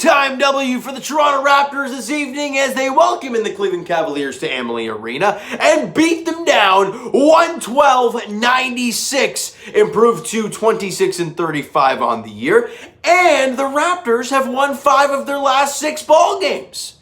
Big-time W for the Toronto Raptors this evening as they welcome in the Cleveland Cavaliers to Amalie Arena and beat them down 112-96, improved to 26-35 on the year. And the Raptors have won 5 of their last 6 ball games.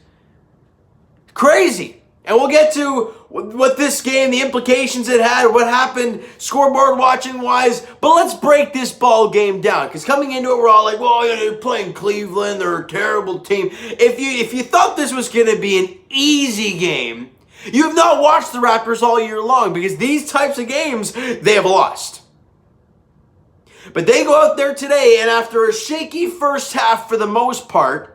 Crazy. And we'll get to what this game, the implications it had, what happened scoreboard watching wise. But let's break this ball game down. Because coming into it, we're all like, well, you're playing Cleveland. They're a terrible team. If you thought this was going to be an easy game, you have not watched the Raptors all year long. Because these types of games, they have lost. But they go out there today, and after a shaky first half for the most part,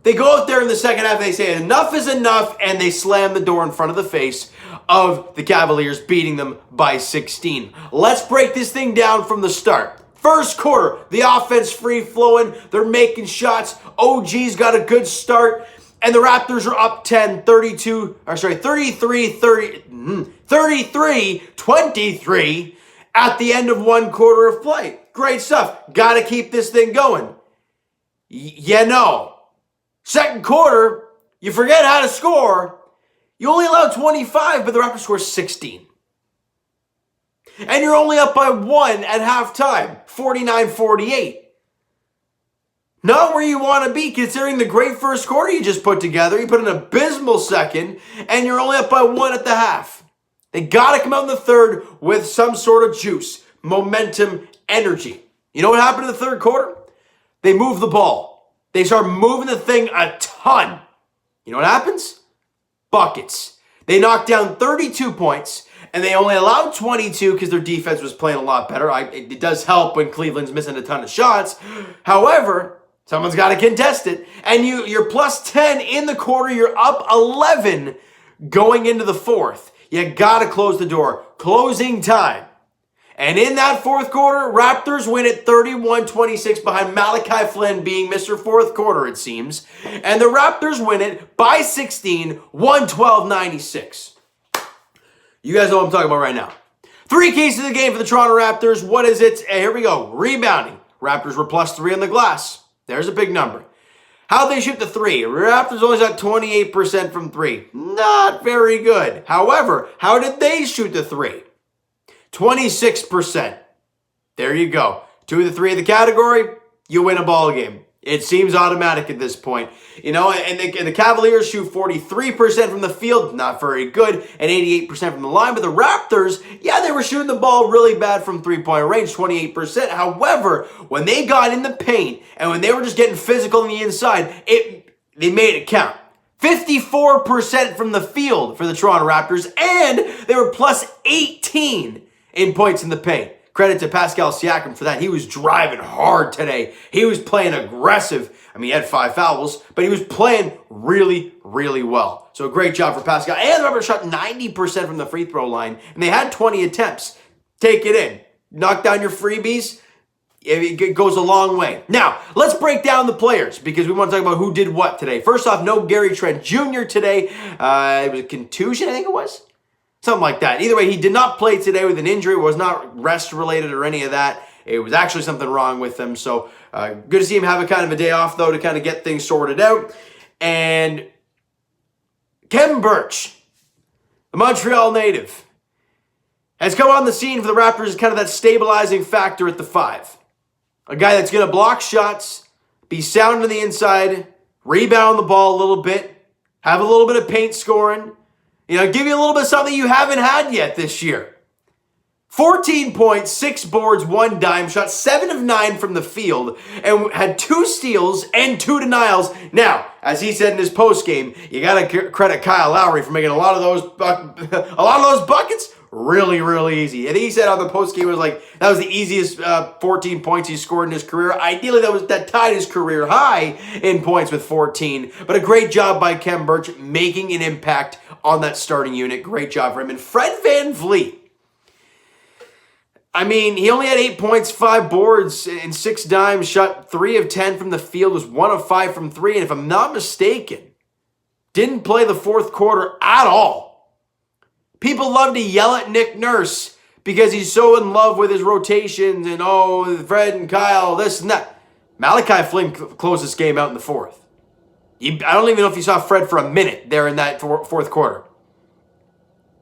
they go out there in the second half, they say enough is enough, and they slam the door in front of the face of the Cavaliers, beating them by 16. Let's break this thing down from the start. First quarter, the offense free-flowing. They're making shots. OG's got a good start, and the Raptors are up 33-23 at the end of one quarter of play. Great stuff. Got to keep this thing going. Second quarter, you forget how to score. You only allow 25, but the Raptors score 16. And you're only up by 1 at halftime, 49-48. Not where you want to be, considering the great first quarter you just put together. You put an abysmal second, and you're only up by 1 at the half. They got to come out in the third with some sort of juice, momentum, energy. You know what happened in the third quarter? They moved the ball. They start moving the thing a ton. You know what happens? Buckets. They knocked down 32 points, and they only allowed 22 because their defense was playing a lot better. It does help when Cleveland's missing a ton of shots. However, someone's got to contest it. And you're plus 10 in the quarter. You're up 11 going into the fourth. You got to close the door. Closing time. And in that fourth quarter, Raptors win it 31-26 behind Malachi Flynn being Mr. Fourth Quarter, it seems. And the Raptors win it by 16, 112-96. You guys know what I'm talking about right now. 3 keys to the game for the Toronto Raptors. What is it? Here we go. Rebounding. Raptors were plus 3 on the glass. There's a big number. How'd they shoot the 3? Raptors only shot 28% from 3. Not very good. However, how did they shoot the 3? 26%. There you go. 2 of the 3 of the category, you win a ball game. It seems automatic at this point. And the Cavaliers shoot 43% from the field, not very good, and 88% from the line. But the Raptors, they were shooting the ball really bad from three-point range, 28%. However, when they got in the paint and when they were just getting physical on the inside, they made it count. 54% from the field for the Toronto Raptors, and they were plus 18 in points in the paint. Credit to Pascal Siakam for that. He was driving hard today. He was playing aggressive. He had 5 fouls, but he was playing really, really well. So great job for Pascal. And the Raptors shot 90% from the free throw line, and they had 20 attempts. Take it in. Knock down your freebies. It goes a long way. Now, let's break down the players because we want to talk about who did what today. First off, no Gary Trent Jr. today. It was a contusion, I think it was. Something like that. Either way, he did not play today with an injury. It was not rest-related or any of that. It was actually something wrong with him. So good to see him have a kind of a day off, though, to kind of get things sorted out. And Khem Birch, the Montreal native, has come on the scene for the Raptors as kind of that stabilizing factor at the 5. A guy that's going to block shots, be sound on the inside, rebound the ball a little bit, have a little bit of paint scoring, give you a little bit of something you haven't had yet this year. 14 points, 6 boards, 1 dime, shot 7 of 9 from the field, and had 2 steals and 2 denials. Now, as he said in his postgame, you got to credit Kyle Lowry for making a lot of those buckets really, really easy. And he said on the postgame, it was that was the easiest 14 points he scored in his career. Ideally, that tied his career high in points with 14. But a great job by Khem Birch making an impact on that starting unit. Great job for him. And Fred VanVleet. He only had 8 points, 5 boards, and 6 dimes, shot 3 of 10 from the field, was 1 of 5 from 3, and if I'm not mistaken, didn't play the fourth quarter at all. People love to yell at Nick Nurse because he's so in love with his rotations and, Fred and Kyle, this and that. Malachi Flynn closed this game out in the fourth. I don't even know if you saw Fred for a minute there in that fourth quarter.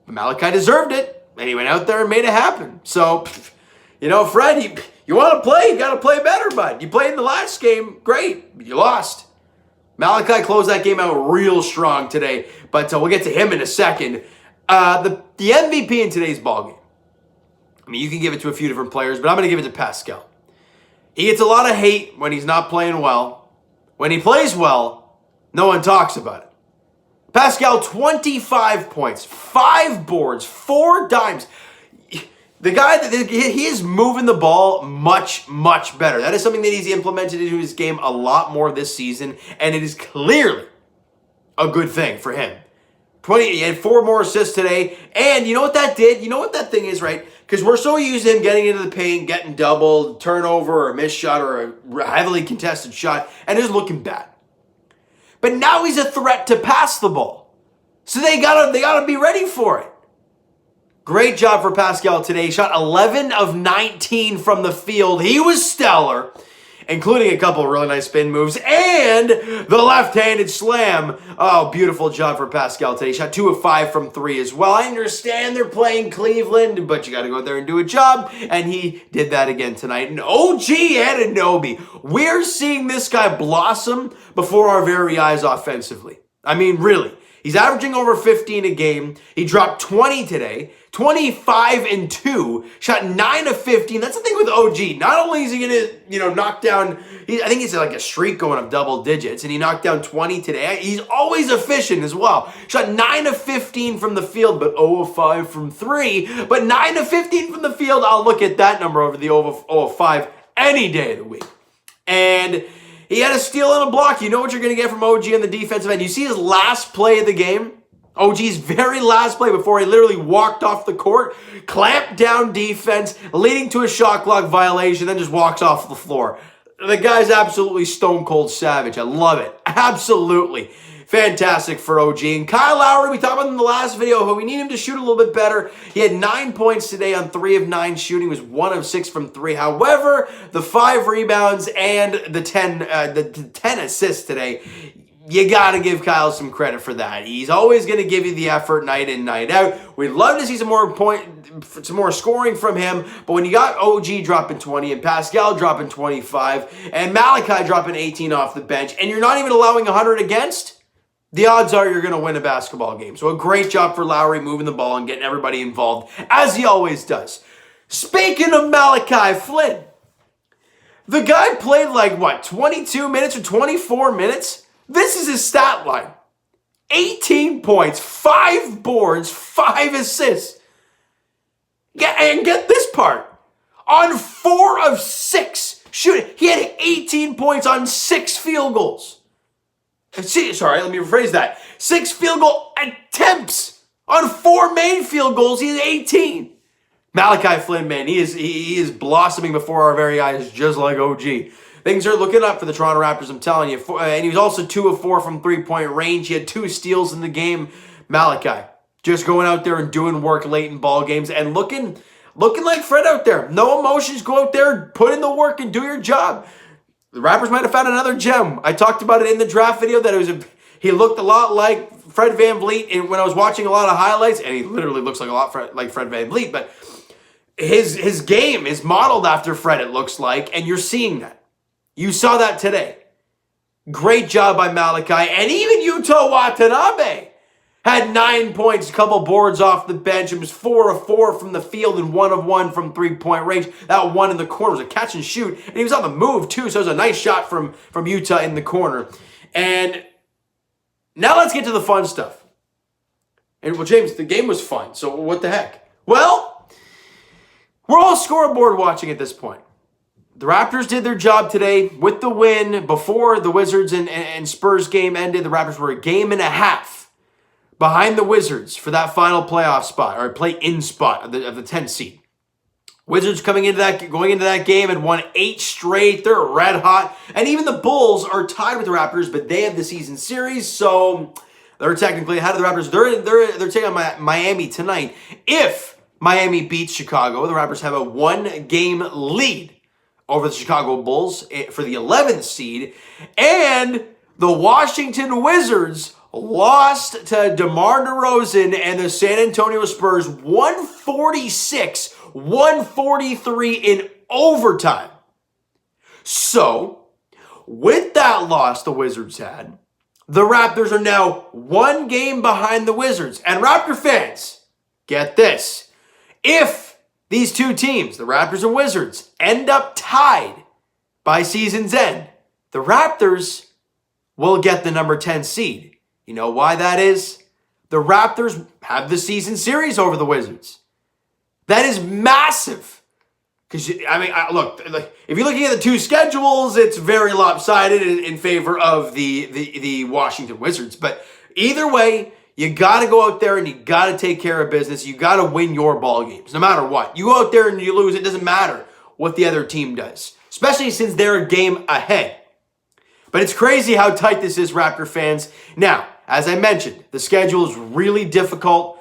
But Malachi deserved it, and he went out there and made it happen. So, Fred, you want to play, you got to play better, bud. You played in the last game, great, but you lost. Malachi closed that game out real strong today, but we'll get to him in a second. The MVP in today's ballgame, I mean, you can give it to a few different players, but I'm going to give it to Pascal. He gets a lot of hate when he's not playing well. When he plays well, no one talks about it. Pascal, 25 points, 5 boards, 4 dimes. The guy, he is moving the ball much, much better. That is something that he's implemented into his game a lot more this season, and it is clearly a good thing for him. He had 4 more assists today, and you know what that did? You know what that thing is, right? Because we're so used to him getting into the paint, getting doubled, turnover, or a missed shot, or a heavily contested shot, and it's looking bad. But now he's a threat to pass the ball. So they gotta be ready for it. Great job for Pascal today. He shot 11 of 19 from the field. He was stellar, including a couple of really nice spin moves and the left-handed slam. Oh, beautiful job for Pascal today. He shot 2 of 5 from 3 as well. I understand they're playing Cleveland, but you got to go out there and do a job, and he did that again tonight. And OG Anunoby, we're seeing this guy blossom before our very eyes offensively. I mean, really. He's averaging over 15 a game. He dropped 20 today, 25 and 2, shot 9 of 15. That's the thing with OG. Not only is he going to, knock down, I think he's like a streak going of double digits, and he knocked down 20 today. He's always efficient as well. Shot 9 of 15 from the field, but 0 of 5 from 3. But 9 of 15 from the field, I'll look at that number over the 0 of 5 any day of the week. And he had a steal and a block. You know what you're going to get from OG on the defensive end. You see his last play of the game? OG's very last play before he literally walked off the court, clamped down defense, leading to a shot clock violation, then just walks off the floor. The guy's absolutely stone cold savage. I love it. Absolutely. Fantastic for OG. And Kyle Lowry, we talked about in the last video, how we need him to shoot a little bit better. He had 9 points today on 3 of 9 shooting. He was 1 of 6 from 3. However, the 5 rebounds and the 10 assists today, you got to give Kyle some credit for that. He's always going to give you the effort night in, night out. We'd love to see some more scoring from him, but when you got OG dropping 20 and Pascal dropping 25 and Malachi dropping 18 off the bench, and you're not even allowing 100 against, the odds are you're going to win a basketball game. So a great job for Lowry moving the ball and getting everybody involved, as he always does. Speaking of Malachi Flynn, the guy played 22 minutes or 24 minutes? This is his stat line. 18 points, 5 boards, 5 assists. And get this part. On 4 of 6 shooting, he had 18 points on 6 field goals. Sorry, let me rephrase that. 6 field goal attempts on 4 main field goals. He's 18. Malachi Flynn, man, he is blossoming before our very eyes, just like OG. Things are looking up for the Toronto Raptors, I'm telling you. And he was also 2 of 4 from 3-point range. He had 2 steals in the game. Malachi, just going out there and doing work late in ball games and looking like Fred out there. No emotions. Go out there, put in the work, and do your job. The Raptors might have found another gem. I talked about it in the draft video that he looked a lot like Fred VanVleet and when I was watching a lot of highlights, and he literally looks like a lot like Fred VanVleet, but his game is modeled after Fred, it looks like, and you're seeing that. You saw that today. Great job by Malachi, and even Yuta Watanabe had 9 points, a couple boards off the bench. It was 4 of 4 from the field and 1 of 1 from 3-point range. That one in the corner was a catch and shoot, and he was on the move too, so it was a nice shot from Yuta in the corner. And now let's get to the fun stuff. And well, James, the game was fun, so what the heck? Well, we're all scoreboard watching at this point. The Raptors did their job today with the win. Before the Wizards and Spurs game ended, the Raptors were a game and a half behind the Wizards for that final playoff spot, or play-in spot of the 10th seed. Wizards going into that game had won 8 straight. They're red hot. And even the Bulls are tied with the Raptors, but they have the season series, so they're technically ahead of the Raptors. They're taking on Miami tonight. If Miami beats Chicago, the Raptors have a 1-game lead over the Chicago Bulls for the 11th seed. And the Washington Wizards lost to DeMar DeRozan and the San Antonio Spurs 146-143 in overtime. So, with that loss the Wizards had, the Raptors are now 1 game behind the Wizards. And Raptor fans, get this. If these two teams, the Raptors and Wizards, end up tied by season's end, the Raptors will get the number 10 seed. You know why that is? The Raptors have the season series over the Wizards. That is massive. Because, look, if you're looking at the two schedules, it's very lopsided in favor of the Washington Wizards. But either way, you got to go out there and you got to take care of business. You got to win your ball games, no matter what. You go out there and you lose, it doesn't matter what the other team does, especially since they're a game ahead. But it's crazy how tight this is, Raptor fans. Now, as I mentioned, the schedule is really difficult.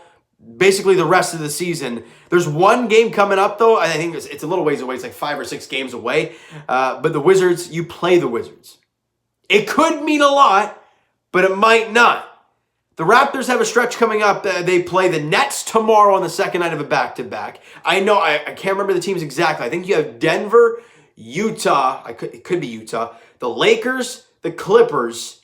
Basically, the rest of the season. There's one game coming up, though. I think it's a little ways away. It's like 5 or 6 games away. But the Wizards, you play the Wizards. It could mean a lot, but it might not. The Raptors have a stretch coming up. They play the Nets tomorrow on the second night of a back-to-back. I know, I can't remember the teams exactly. I think you have Denver, Utah. It could be Utah. The Lakers, the Clippers.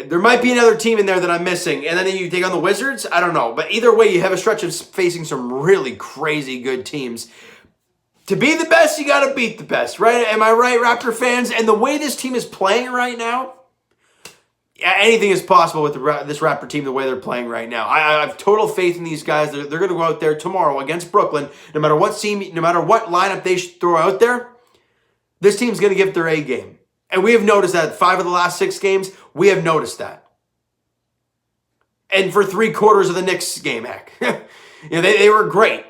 There might be another team in there that I'm missing. And then you take on the Wizards? I don't know. But either way, you have a stretch of facing some really crazy good teams. To be the best, you got to beat the best, right? Am I right, Raptor fans? And the way this team is playing right now, anything is possible with this Raptor team the way they're playing right now. I have total faith in these guys. They're going to go out there tomorrow against Brooklyn. No matter what team, no matter what lineup they throw out there, this team's going to give their A game. And we have noticed that 5 of the last 6 games, we have noticed that. And for 3/4 of the Knicks game, heck. They were great.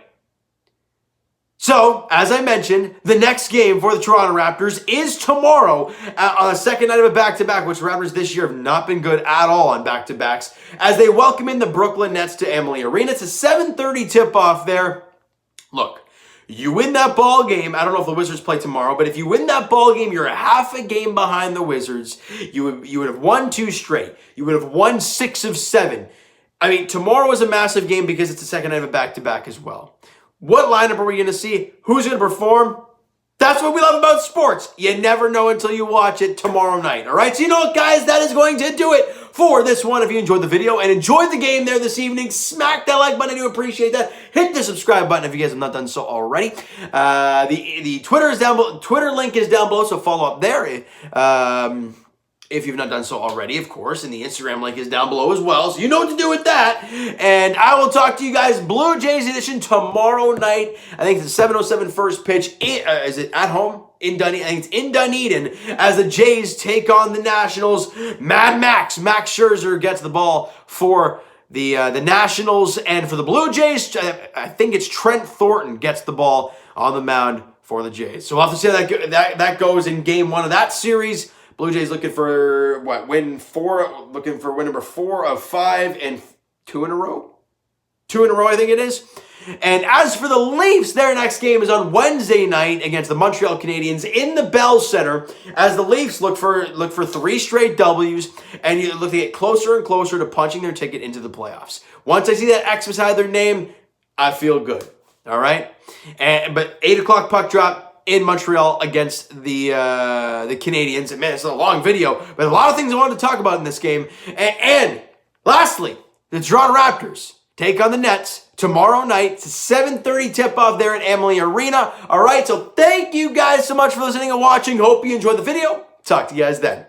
So, as I mentioned, the next game for the Toronto Raptors is tomorrow on the second night of a back-to-back, which Raptors this year have not been good at all on back-to-backs, as they welcome in the Brooklyn Nets to Amalie Arena. It's a 7:30 tip-off there. Look, you win that ball game. I don't know if the Wizards play tomorrow, but if you win that ball game, you're a half a game behind the Wizards. You would have won 2 straight. You would have won 6 of 7. I mean, tomorrow is a massive game because it's the second night of a back-to-back as well. What lineup are we going to see? Who's going to perform? That's what we love about sports. You never know until you watch it tomorrow night. All right? So you know what, guys? That is going to do it for this one. If you enjoyed the video and enjoyed the game there this evening, smack that like button. I do appreciate that. Hit the subscribe button if you guys have not done so already. The Twitter is down below. Twitter link is down below, so follow up there. If you've not done so already, of course, and the Instagram link is down below as well, so you know what to do with that. And I will talk to you guys, Blue Jays edition, tomorrow night. I think it's the 7:07 first pitch. Is it at home? In Dunedin. I think it's in Dunedin as the Jays take on the Nationals. Max Scherzer gets the ball for the Nationals, and for the Blue Jays, I think it's Trent Thornton gets the ball on the mound for the Jays. So we'll have to see how that goes in game 1 of that series. Blue Jays looking for win 4, looking for win number 4 of 5 and 2 in a row. 2 in a row, I think it is. And as for the Leafs, their next game is on Wednesday night against the Montreal Canadiens in the Bell Center, as the Leafs look for 3 straight W's, and you look to get closer and closer to punching their ticket into the playoffs. Once I see that X beside their name, I feel good. All right? But 8 o'clock puck drop in Montreal against the Canadiens. And man, it's a long video, but a lot of things I wanted to talk about in this game. And lastly, the Toronto Raptors take on the Nets tomorrow night. It's a 7:30 tip-off there at Amalie Arena. All right, so thank you guys so much for listening and watching. Hope you enjoyed the video. Talk to you guys then.